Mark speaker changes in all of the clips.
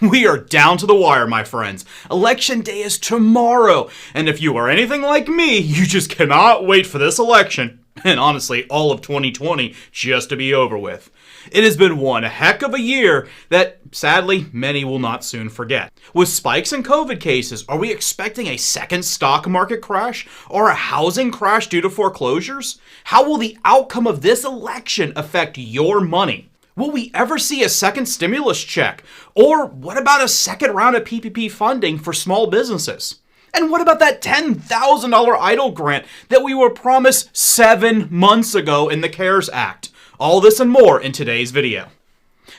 Speaker 1: We are down to the wire, my friends. Election day is tomorrow, and if you are anything like me, you just cannot wait for this election, and honestly, all of 2020, just to be over with. It has been one heck of a year that, sadly, many will not soon forget. With spikes in COVID cases, are we expecting a second stock market crash or a housing crash due to foreclosures? How will the outcome of this election affect your money? Will we ever see a second stimulus check? Or what about a second round of PPP funding for small businesses? And what about that $10,000 EIDL grant that we were promised 7 months ago in the CARES Act? All this and more in today's video.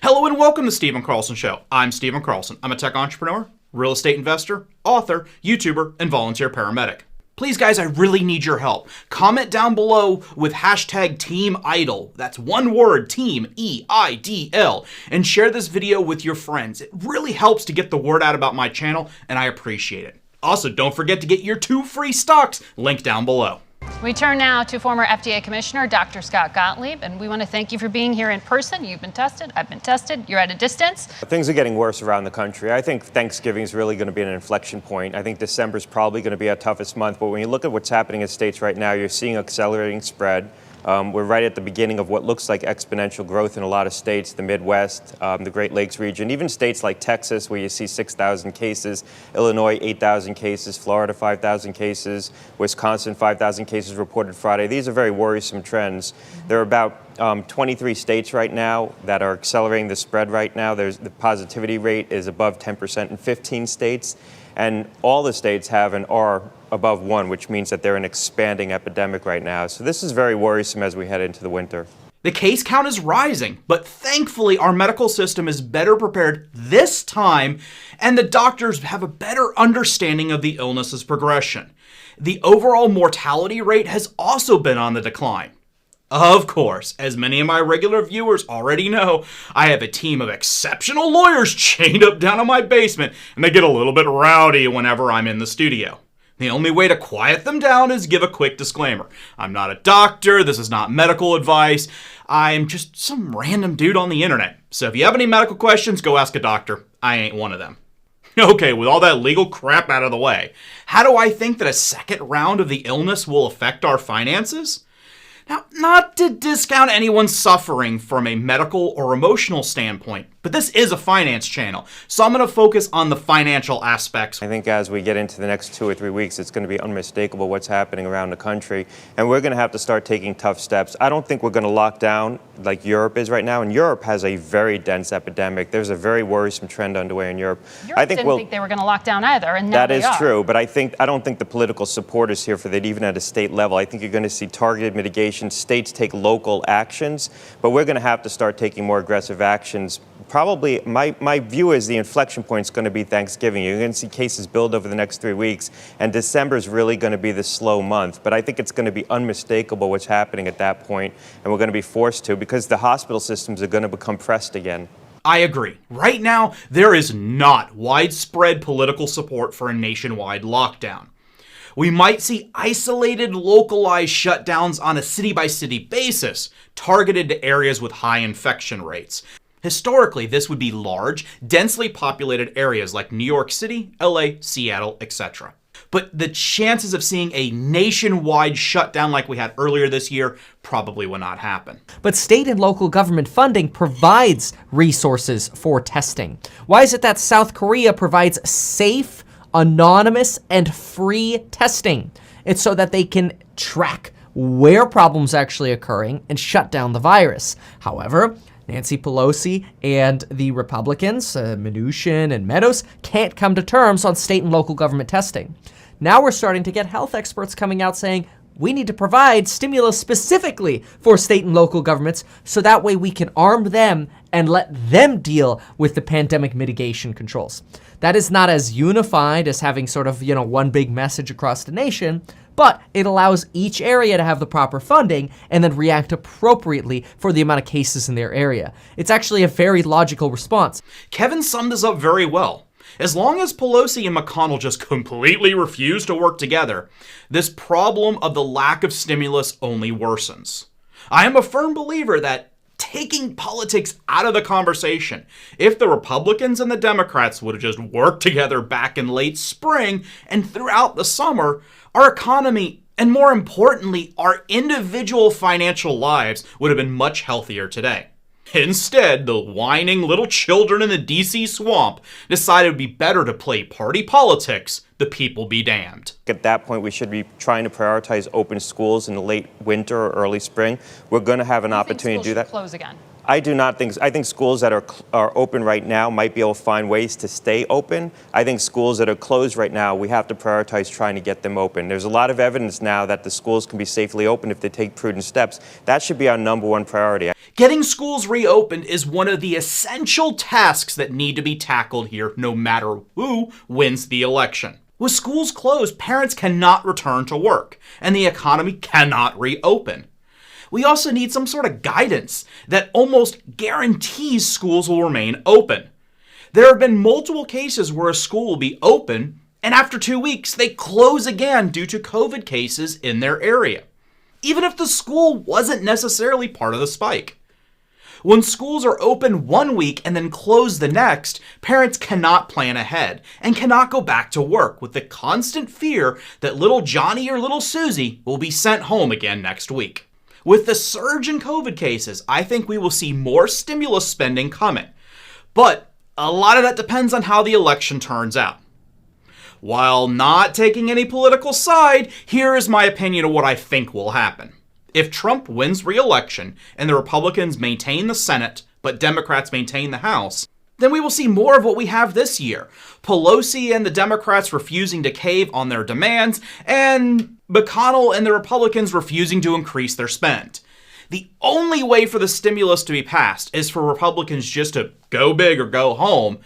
Speaker 1: Hello and welcome to Stephen Carlson Show. I'm Stephen Carlson. I'm a tech entrepreneur, real estate investor, author, YouTuber, and volunteer paramedic. Please guys, I really need your help. Comment down below with hashtag Team EIDL. That's one word, Team EIDL. And share this video with your friends. It really helps to get the word out about my channel, and I appreciate it. Also, don't forget to get your 2 free stocks linked down below.
Speaker 2: We turn now to former FDA Commissioner Dr. Scott Gottlieb, and we want to thank you for being here in person. You've been tested, I've been tested, you're at a distance.
Speaker 3: Things are getting worse around the country. I think Thanksgiving is really going to be an inflection point. I think December is probably going to be our toughest month, but when you look at what's happening in states right now, you're seeing accelerating spread. We're right at the beginning of what looks like exponential growth in a lot of states, the Midwest, the Great Lakes region, even states like Texas where you see 6,000 cases, Illinois 8,000 cases, Florida 5,000 cases, Wisconsin 5,000 cases reported Friday. These are very worrisome trends. There are about 23 states right now that are accelerating the spread right now. The positivity rate is above 10% in 15 states. And all the states have an R above 1, which means that they're an expanding epidemic right now. So this is very worrisome as we head into the winter.
Speaker 1: The case count is rising, but thankfully our medical system is better prepared this time, and the doctors have a better understanding of the illness's progression. The overall mortality rate has also been on the decline. Of course, as many of my regular viewers already know, I have a team of exceptional lawyers chained up down in my basement, and they get a little bit rowdy whenever I'm in the studio. The only way to quiet them down is give a quick disclaimer. I'm not a doctor, this is not medical advice, I'm just some random dude on the internet. So if you have any medical questions, go ask a doctor. I ain't one of them. Okay, with all that legal crap out of the way, how do I think that a second round of the illness will affect our finances? Now, not to discount anyone suffering from a medical or emotional standpoint, but this is a finance channel, so I'm going to focus on the financial aspects.
Speaker 3: I think as we get into the next 2 or 3 weeks, it's going to be unmistakable what's happening around the country, and we're going to have to start taking tough steps. I don't think we're going to lock down like Europe is right now, and Europe has a very dense epidemic. There's a very worrisome trend underway in Europe.
Speaker 2: Europe didn't think they were going to lock down either, and now they are.
Speaker 3: That is true, but I don't think the political support is here for that, even at a state level. I think you're going to see targeted mitigation. States take local actions, but we're going to have to start taking more aggressive actions. Probably, my view is the inflection point is going to be Thanksgiving. You're going to see cases build over the next 3 weeks, and December is really going to be the slow month. But I think it's going to be unmistakable what's happening at that point, and we're going to be forced to because the hospital systems are going to become pressed again.
Speaker 1: I agree. Right now, there is not widespread political support for a nationwide lockdown. We might see isolated, localized shutdowns on a city-by-city basis, targeted to areas with high infection rates. Historically, this would be large, densely populated areas like New York City, LA, Seattle, etc. But the chances of seeing a nationwide shutdown like we had earlier this year probably will not happen.
Speaker 4: But state and local government funding provides resources for testing. Why is it that South Korea provides safe, anonymous, and free testing? It's so that they can track where problems are actually occurring and shut down the virus. However, Nancy Pelosi and the Republicans, Mnuchin and Meadows, can't come to terms on state and local government testing. Now we're starting to get health experts coming out saying we need to provide stimulus specifically for state and local governments so that way we can arm them and let them deal with the pandemic mitigation controls. That is not as unified as having sort of, one big message across the nation, but it allows each area to have the proper funding and then react appropriately for the amount of cases in their area. It's actually a very logical response.
Speaker 1: Kevin summed this up very well. As long as Pelosi and McConnell just completely refuse to work together, this problem of the lack of stimulus only worsens. I am a firm believer that taking politics out of the conversation. If the Republicans and the Democrats would have just worked together back in late spring and throughout the summer, our economy, and more importantly, our individual financial lives would have been much healthier today. Instead, the whining little children in the DC swamp decided it would be better to play party politics, the people be damned.
Speaker 3: At that point, we should be trying to prioritize open schools in the late winter or early spring. We're going to have an opportunity to do that.
Speaker 2: Close again.
Speaker 3: I do not think. I think schools that are open right now might be able to find ways to stay open. I think schools that are closed right now, we have to prioritize trying to get them open. There's a lot of evidence now that the schools can be safely opened if they take prudent steps. That should be our number one priority.
Speaker 1: Getting schools reopened is one of the essential tasks that need to be tackled here, no matter who wins the election. With schools closed, parents cannot return to work, and the economy cannot reopen. We also need some sort of guidance that almost guarantees schools will remain open. There have been multiple cases where a school will be open, and after 2 weeks, they close again due to COVID cases in their area, even if the school wasn't necessarily part of the spike. When schools are open 1 week and then close the next, parents cannot plan ahead and cannot go back to work with the constant fear that little Johnny or little Susie will be sent home again next week. With the surge in COVID cases, I think we will see more stimulus spending coming. But a lot of that depends on how the election turns out. While not taking any political side, here is my opinion of what I think will happen. If Trump wins re-election and the Republicans maintain the Senate, but Democrats maintain the House, then we will see more of what we have this year. Pelosi and the Democrats refusing to cave on their demands, and McConnell and the Republicans refusing to increase their spend. The only way for the stimulus to be passed is for Republicans just to go big or go home,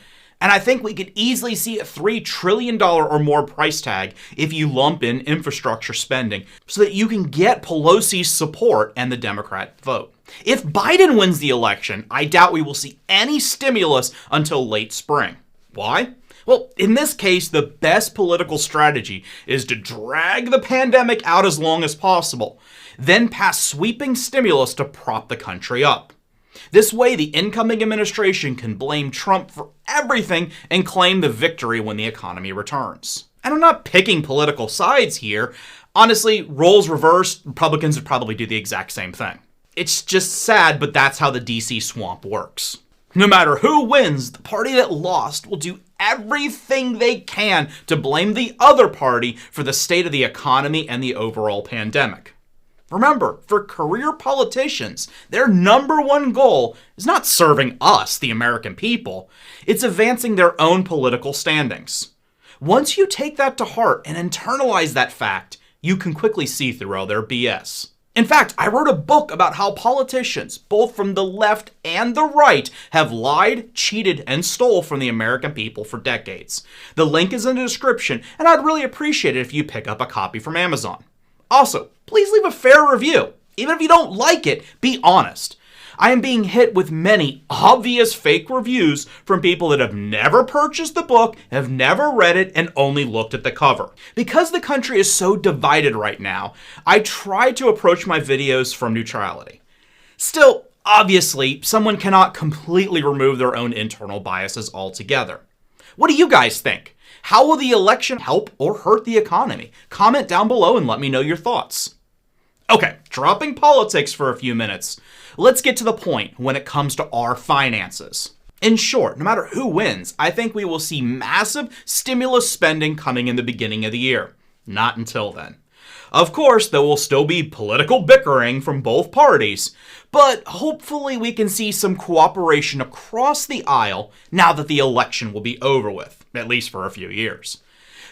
Speaker 1: and I think we could easily see a $3 trillion or more price tag if you lump in infrastructure spending so that you can get Pelosi's support and the Democrat vote. If Biden wins the election, I doubt we will see any stimulus until late spring. Why? Well, in this case, the best political strategy is to drag the pandemic out as long as possible, then pass sweeping stimulus to prop the country up. This way, the incoming administration can blame Trump for everything and claim the victory when the economy returns. And I'm not picking political sides here. Honestly, roles reversed, Republicans would probably do the exact same thing. It's just sad, but that's how the DC swamp works. No matter who wins, the party that lost will do everything they can to blame the other party for the state of the economy and the overall pandemic. Remember, for career politicians, their number one goal is not serving us, the American people. It's advancing their own political standings. Once you take that to heart and internalize that fact, you can quickly see through all their BS. In fact, I wrote a book about how politicians, both from the left and the right, have lied, cheated, and stole from the American people for decades. The link is in the description, and I'd really appreciate it if you pick up a copy from Amazon. Also, please leave a fair review. Even if you don't like it, be honest. I am being hit with many obvious fake reviews from people that have never purchased the book, have never read it, and only looked at the cover. Because the country is so divided right now, I try to approach my videos from neutrality. Still, obviously, someone cannot completely remove their own internal biases altogether. What do you guys think? How will the election help or hurt the economy? Comment down below and let me know your thoughts. Okay, dropping politics for a few minutes, let's get to the point when it comes to our finances. In short, no matter who wins, I think we will see massive stimulus spending coming in the beginning of the year. Not until then. Of course, there will still be political bickering from both parties, but hopefully we can see some cooperation across the aisle now that the election will be over with, at least for a few years.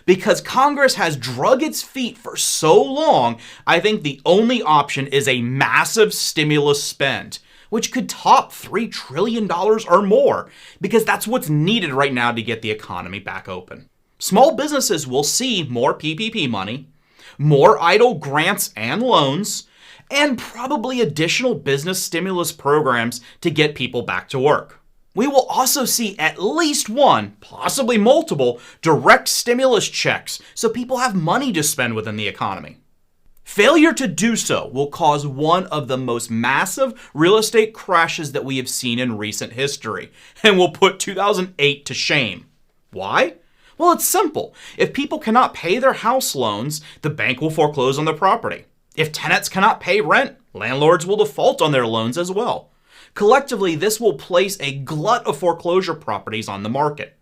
Speaker 1: Because Congress has drug its feet for so long, I think the only option is a massive stimulus spend, which could top $3 trillion or more, because that's what's needed right now to get the economy back open. Small businesses will see more PPP money, more idle grants and loans, and probably additional business stimulus programs to get people back to work. We will also see at least one, possibly multiple, direct stimulus checks so people have money to spend within the economy. Failure to do so will cause one of the most massive real estate crashes that we have seen in recent history, and will put 2008 to shame. Why? Well, it's simple. If people cannot pay their house loans, the bank will foreclose on their property. If tenants cannot pay rent, landlords will default on their loans as well. Collectively, this will place a glut of foreclosure properties on the market.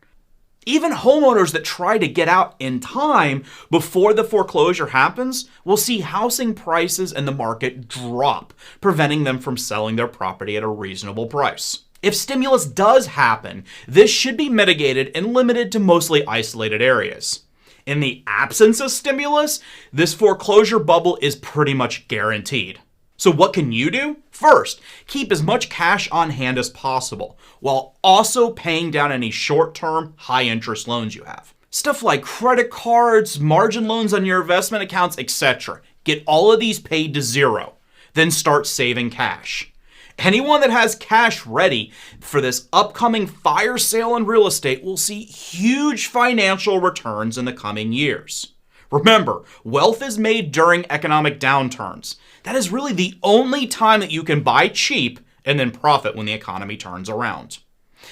Speaker 1: Even homeowners that try to get out in time before the foreclosure happens will see housing prices in the market drop, preventing them from selling their property at a reasonable price. If stimulus does happen, this should be mitigated and limited to mostly isolated areas. In the absence of stimulus, this foreclosure bubble is pretty much guaranteed. So what can you do? First, keep as much cash on hand as possible, while also paying down any short-term, high-interest loans you have. Stuff like credit cards, margin loans on your investment accounts, etc. Get all of these paid to zero. Then start saving cash. Anyone that has cash ready for this upcoming fire sale in real estate will see huge financial returns in the coming years. Remember, wealth is made during economic downturns. That is really the only time that you can buy cheap and then profit when the economy turns around.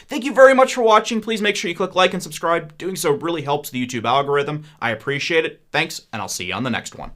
Speaker 1: Thank you very much for watching. Please make sure you click like and subscribe. Doing so really helps the YouTube algorithm. I appreciate it. Thanks, and I'll see you on the next one.